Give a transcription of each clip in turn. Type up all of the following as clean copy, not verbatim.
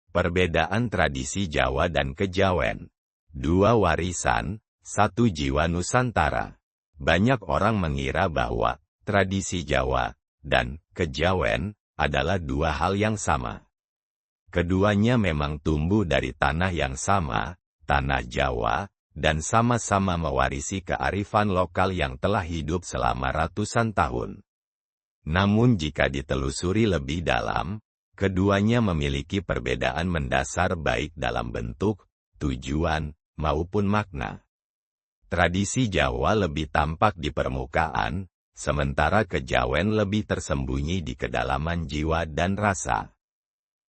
Perbedaan tradisi Jawa dan Kejawen. Dua warisan, satu jiwa Nusantara. Banyak orang mengira bahwa tradisi Jawa dan Kejawen adalah dua hal yang sama. Keduanya memang tumbuh dari tanah yang sama, tanah Jawa, dan sama-sama mewarisi kearifan lokal yang telah hidup selama ratusan tahun. Namun jika ditelusuri lebih dalam, keduanya memiliki perbedaan mendasar baik dalam bentuk, tujuan, maupun makna. Tradisi Jawa lebih tampak di permukaan, sementara Kejawen lebih tersembunyi di kedalaman jiwa dan rasa.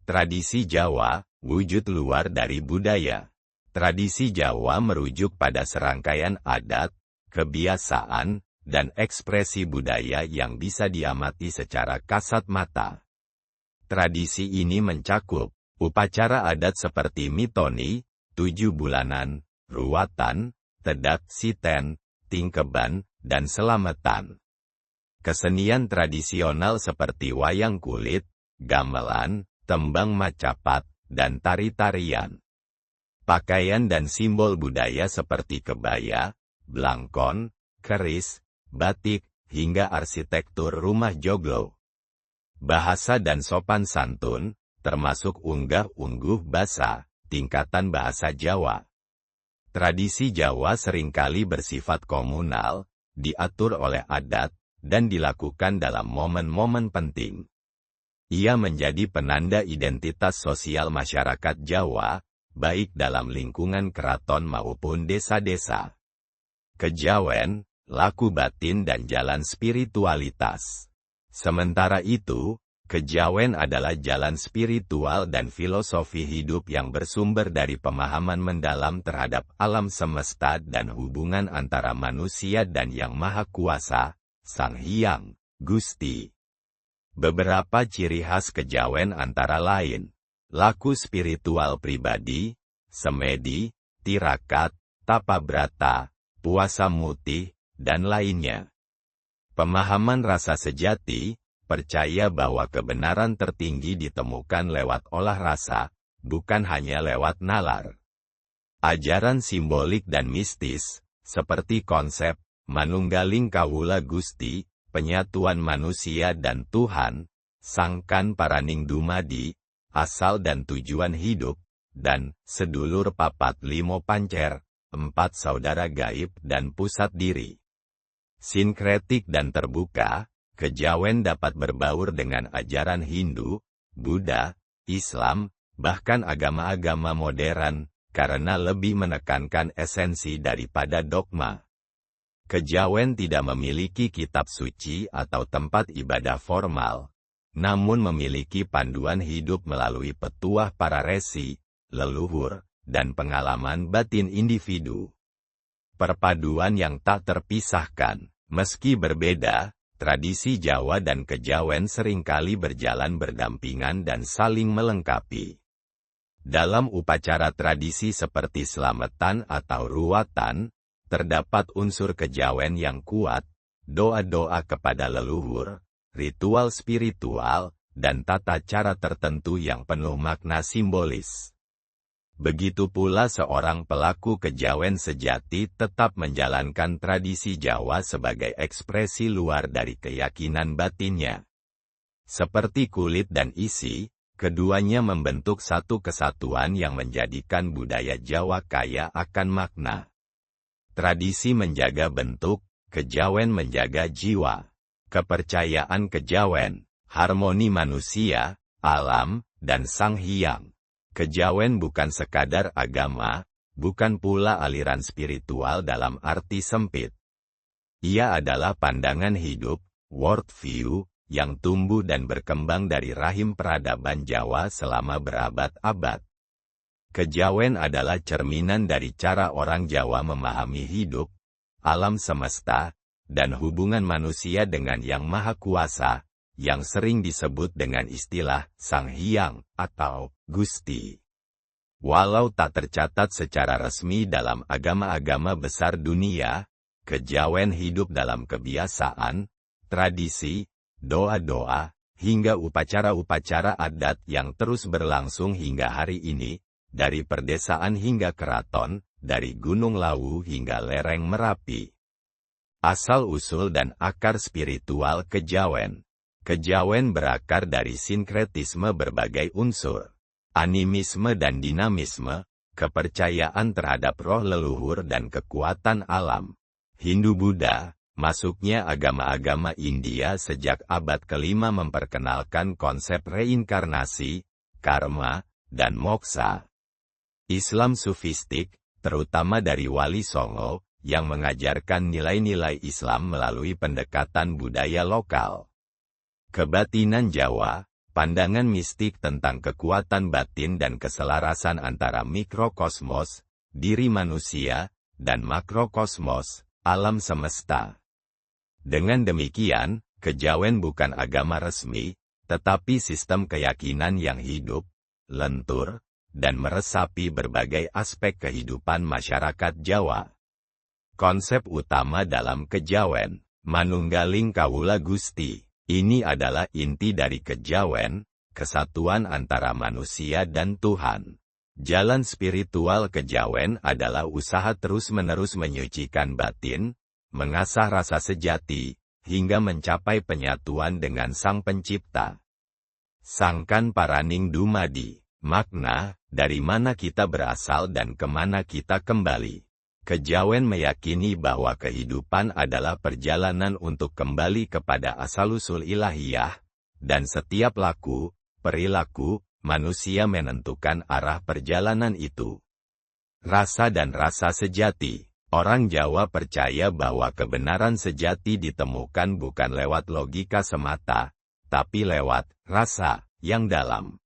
Tradisi Jawa, wujud luar dari budaya. Tradisi Jawa merujuk pada serangkaian adat, kebiasaan, dan ekspresi budaya yang bisa diamati secara kasat mata. Tradisi ini mencakup upacara adat seperti mitoni, 7 bulanan, ruatan, tedak siten, tingkeban, dan selamatan. Kesenian tradisional seperti wayang kulit, gamelan, tembang macapat, dan tari-tarian. Pakaian dan simbol budaya seperti kebaya, blangkon, keris, batik, hingga arsitektur rumah joglo. Bahasa dan sopan santun, termasuk unggah-ungguh basa, tingkatan bahasa Jawa. Tradisi Jawa seringkali bersifat komunal, diatur oleh adat, dan dilakukan dalam momen-momen penting. Ia menjadi penanda identitas sosial masyarakat Jawa, baik dalam lingkungan keraton maupun desa-desa. Kejawen, laku batin dan jalan spiritualitas. Sementara itu, Kejawen adalah jalan spiritual dan filosofi hidup yang bersumber dari pemahaman mendalam terhadap alam semesta dan hubungan antara manusia dan Yang Maha Kuasa, Sang Hyang, Gusti. Beberapa ciri khas Kejawen antara lain: laku spiritual pribadi, semedi, tirakat, tapabrata, puasa mutih, dan lainnya. Pemahaman rasa sejati, percaya bahwa kebenaran tertinggi ditemukan lewat olah rasa, bukan hanya lewat nalar. Ajaran simbolik dan mistis, seperti konsep manunggaling kawula Gusti, penyatuan manusia dan Tuhan, sangkan paraning dumadi, asal dan tujuan hidup, dan sedulur papat limo pancer, 4 saudara gaib dan pusat diri. Sinkretik dan terbuka, Kejawen dapat berbaur dengan ajaran Hindu, Buddha, Islam, bahkan agama-agama modern, karena lebih menekankan esensi daripada dogma. Kejawen tidak memiliki kitab suci atau tempat ibadah formal, namun memiliki panduan hidup melalui petuah para resi, leluhur, dan pengalaman batin individu. Perpaduan yang tak terpisahkan, meski berbeda, tradisi Jawa dan Kejawen seringkali berjalan berdampingan dan saling melengkapi. Dalam upacara tradisi seperti selamatan atau ruatan, terdapat unsur Kejawen yang kuat, doa-doa kepada leluhur, ritual spiritual, dan tata cara tertentu yang penuh makna simbolis. Begitu pula seorang pelaku Kejawen sejati tetap menjalankan tradisi Jawa sebagai ekspresi luar dari keyakinan batinnya. Seperti kulit dan isi, keduanya membentuk satu kesatuan yang menjadikan budaya Jawa kaya akan makna. Tradisi menjaga bentuk, Kejawen menjaga jiwa. Kepercayaan Kejawen, harmoni manusia, alam, dan Sang Hyang. Kejawen bukan sekadar agama, bukan pula aliran spiritual dalam arti sempit. Ia adalah pandangan hidup, worldview, yang tumbuh dan berkembang dari rahim peradaban Jawa selama berabad-abad. Kejawen adalah cerminan dari cara orang Jawa memahami hidup, alam semesta, dan hubungan manusia dengan Yang Maha Kuasa, yang sering disebut dengan istilah Sang Hyang atau Gusti. Walau tak tercatat secara resmi dalam agama-agama besar dunia, Kejawen hidup dalam kebiasaan, tradisi, doa-doa, hingga upacara-upacara adat yang terus berlangsung hingga hari ini, dari perdesaan hingga keraton, dari Gunung Lawu hingga lereng Merapi. Asal-usul dan akar spiritual kejawen. Kejawen berakar dari sinkretisme berbagai unsur, animisme dan dinamisme, kepercayaan terhadap roh leluhur dan kekuatan alam. Hindu-Buddha, masuknya agama-agama India sejak abad ke-5 memperkenalkan konsep reinkarnasi, karma, dan moksa. Islam sufistik, terutama dari Wali Songo, yang mengajarkan nilai-nilai Islam melalui pendekatan budaya lokal. Kebatinan Jawa, pandangan mistik tentang kekuatan batin dan keselarasan antara mikrokosmos, diri manusia, dan makrokosmos, alam semesta. Dengan demikian, kejawen bukan agama resmi, tetapi sistem keyakinan yang hidup, lentur, dan meresapi berbagai aspek kehidupan masyarakat Jawa. Konsep utama dalam kejawen, manunggaling kawula Gusti, ini adalah inti dari kejawen, kesatuan antara manusia dan Tuhan. Jalan spiritual kejawen adalah usaha terus-menerus menyucikan batin, mengasah rasa sejati, hingga mencapai penyatuan dengan Sang Pencipta. Sangkan paraning dumadi, makna, dari mana kita berasal dan kemana kita kembali. Kejawen meyakini bahwa kehidupan adalah perjalanan untuk kembali kepada asal-usul ilahiyah, dan setiap laku, perilaku, manusia menentukan arah perjalanan itu. Rasa dan rasa sejati. Orang Jawa percaya bahwa kebenaran sejati ditemukan bukan lewat logika semata, tapi lewat rasa yang dalam.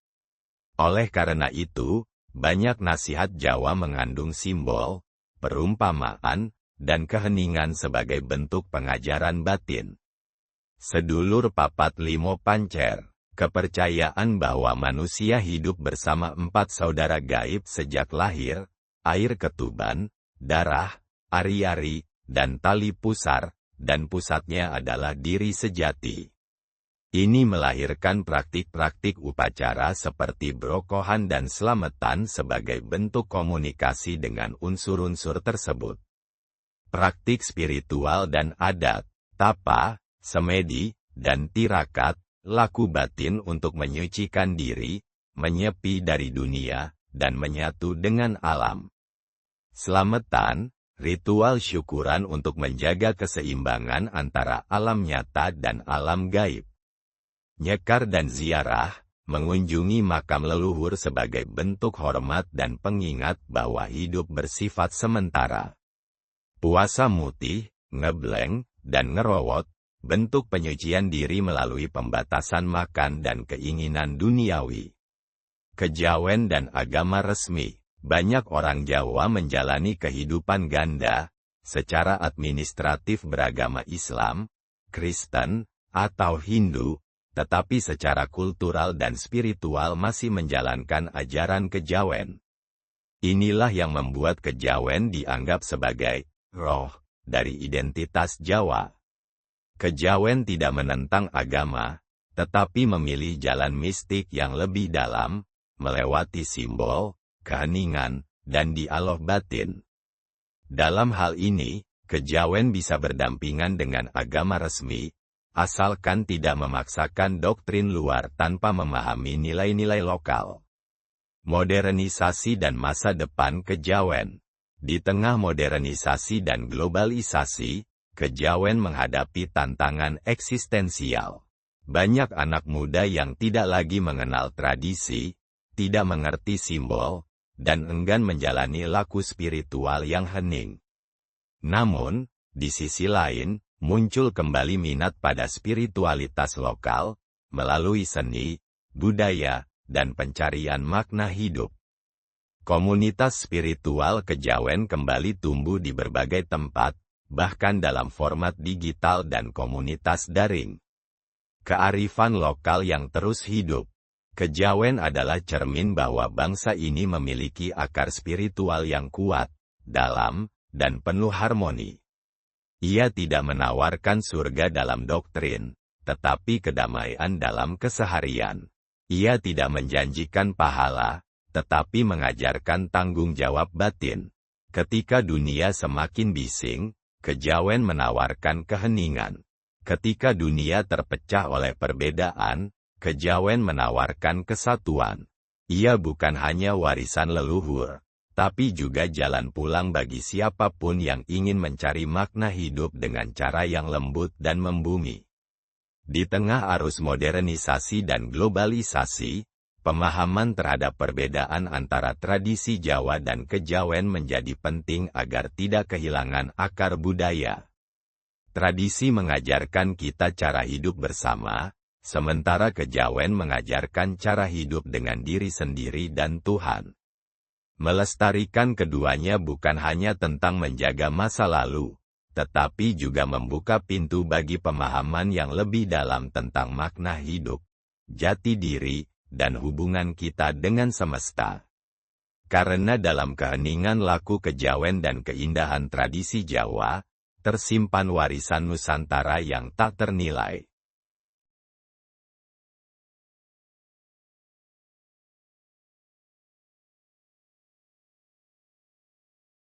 Oleh karena itu, banyak nasihat Jawa mengandung simbol, perumpamaan, dan keheningan sebagai bentuk pengajaran batin. Sedulur papat limo pancer. Kepercayaan bahwa manusia hidup bersama 4 saudara gaib sejak lahir, air ketuban, darah, ari-ari, dan tali pusar, dan pusatnya adalah diri sejati. Ini melahirkan praktik-praktik upacara seperti brokohan dan slametan sebagai bentuk komunikasi dengan unsur-unsur tersebut. Praktik spiritual dan adat, tapa, semedi, dan tirakat, laku batin untuk menyucikan diri, menyepi dari dunia, dan menyatu dengan alam. Slametan, ritual syukuran untuk menjaga keseimbangan antara alam nyata dan alam gaib. Nyekar dan ziarah, mengunjungi makam leluhur sebagai bentuk hormat dan pengingat bahwa hidup bersifat sementara. Puasa mutih, ngebleng, dan ngerowot, bentuk penyucian diri melalui pembatasan makan dan keinginan duniawi. Kejawen dan agama resmi. Banyak orang Jawa menjalani kehidupan ganda, secara administratif beragama Islam, Kristen, atau Hindu, tetapi secara kultural dan spiritual masih menjalankan ajaran kejawen. Inilah yang membuat kejawen dianggap sebagai roh dari identitas Jawa. Kejawen tidak menentang agama, tetapi memilih jalan mistik yang lebih dalam, melewati simbol, keheningan, dan dialog batin. Dalam hal ini, kejawen bisa berdampingan dengan agama resmi, asalkan tidak memaksakan doktrin luar tanpa memahami nilai-nilai lokal. Modernisasi dan masa depan kejawen. Di tengah modernisasi dan globalisasi, kejawen menghadapi tantangan eksistensial. Banyak anak muda yang tidak lagi mengenal tradisi, tidak mengerti simbol, dan enggan menjalani laku spiritual yang hening. Namun, di sisi lain, muncul kembali minat pada spiritualitas lokal, melalui seni, budaya, dan pencarian makna hidup. Komunitas spiritual kejawen kembali tumbuh di berbagai tempat, bahkan dalam format digital dan komunitas daring. Kearifan lokal yang terus hidup. Kejawen adalah cermin bahwa bangsa ini memiliki akar spiritual yang kuat, dalam, dan penuh harmoni. Ia tidak menawarkan surga dalam doktrin, tetapi kedamaian dalam keseharian. Ia tidak menjanjikan pahala, tetapi mengajarkan tanggung jawab batin. Ketika dunia semakin bising, kejawen menawarkan keheningan. Ketika dunia terpecah oleh perbedaan, kejawen menawarkan kesatuan. Ia bukan hanya warisan leluhur, tapi juga jalan pulang bagi siapapun yang ingin mencari makna hidup dengan cara yang lembut dan membumi. Di tengah arus modernisasi dan globalisasi, pemahaman terhadap perbedaan antara tradisi Jawa dan kejawen menjadi penting agar tidak kehilangan akar budaya. Tradisi mengajarkan kita cara hidup bersama, sementara kejawen mengajarkan cara hidup dengan diri sendiri dan Tuhan. Melestarikan keduanya bukan hanya tentang menjaga masa lalu, tetapi juga membuka pintu bagi pemahaman yang lebih dalam tentang makna hidup, jati diri, dan hubungan kita dengan semesta. Karena dalam keheningan laku kejawen dan keindahan tradisi Jawa, tersimpan warisan Nusantara yang tak ternilai.